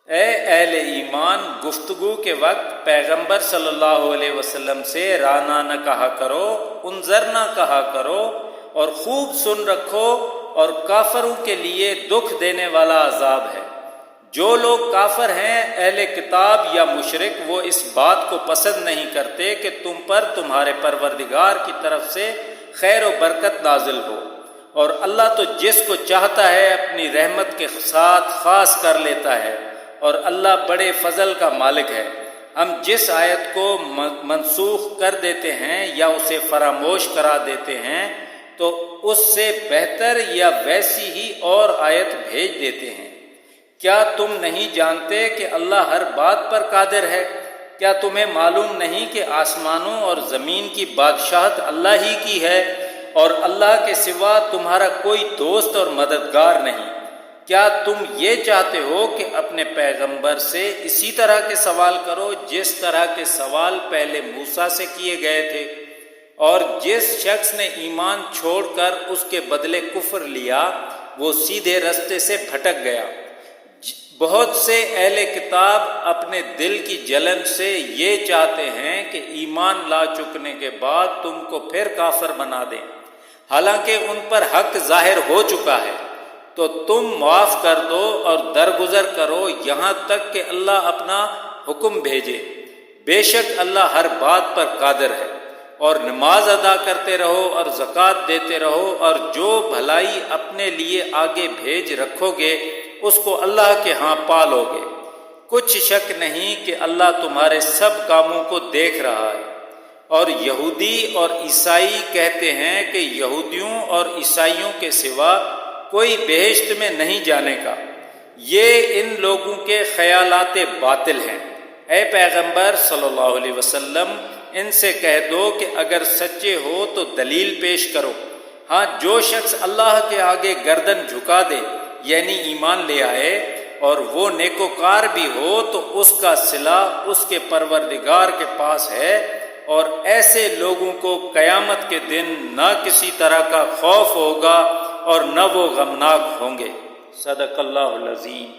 اے اہل ایمان، گفتگو کے وقت پیغمبر صلی اللہ علیہ وسلم سے رانا نہ کہا کرو، انظر نہ کہا کرو، اور خوب سن رکھو، اور کافروں کے لیے دکھ دینے والا عذاب ہے۔ جو لوگ کافر ہیں، اہل کتاب یا مشرک، وہ اس بات کو پسند نہیں کرتے کہ تم پر تمہارے پروردگار کی طرف سے خیر و برکت نازل ہو، اور اللہ تو جس کو چاہتا ہے اپنی رحمت کے ساتھ خاص کر لیتا ہے، اور اللہ بڑے فضل کا مالک ہے۔ ہم جس آیت کو منسوخ کر دیتے ہیں یا اسے فراموش کرا دیتے ہیں تو اس سے بہتر یا ویسی ہی اور آیت بھیج دیتے ہیں۔ کیا تم نہیں جانتے کہ اللہ ہر بات پر قادر ہے؟ کیا تمہیں معلوم نہیں کہ آسمانوں اور زمین کی بادشاہت اللہ ہی کی ہے، اور اللہ کے سوا تمہارا کوئی دوست اور مددگار نہیں؟ کیا تم یہ چاہتے ہو کہ اپنے پیغمبر سے اسی طرح کے سوال کرو جس طرح کے سوال پہلے موسیٰ سے کیے گئے تھے؟ اور جس شخص نے ایمان چھوڑ کر اس کے بدلے کفر لیا، وہ سیدھے رستے سے بھٹک گیا۔ بہت سے اہل کتاب اپنے دل کی جلن سے یہ چاہتے ہیں کہ ایمان لا چکنے کے بعد تم کو پھر کافر بنا دیں، حالانکہ ان پر حق ظاہر ہو چکا ہے۔ تو تم معاف کر دو اور درگزر کرو یہاں تک کہ اللہ اپنا حکم بھیجے۔ بے شک اللہ ہر بات پر قادر ہے۔ اور نماز ادا کرتے رہو اور زکوٰۃ دیتے رہو، اور جو بھلائی اپنے لیے آگے بھیج رکھو گے اس کو اللہ کے ہاں پا لو گے۔ کچھ شک نہیں کہ اللہ تمہارے سب کاموں کو دیکھ رہا ہے۔ اور یہودی اور عیسائی کہتے ہیں کہ یہودیوں اور عیسائیوں کے سوا کوئی بہشت میں نہیں جانے کا۔ یہ ان لوگوں کے خیالات باطل ہیں۔ اے پیغمبر صلی اللہ علیہ وسلم، ان سے کہہ دو کہ اگر سچے ہو تو دلیل پیش کرو۔ ہاں، جو شخص اللہ کے آگے گردن جھکا دے، یعنی ایمان لے آئے، اور وہ نیکوکار بھی ہو تو اس کا صلہ اس کے پروردگار کے پاس ہے، اور ایسے لوگوں کو قیامت کے دن نہ کسی طرح کا خوف ہوگا اور نہ وہ غمناک ہوں گے۔ صدق اللہ العظیم۔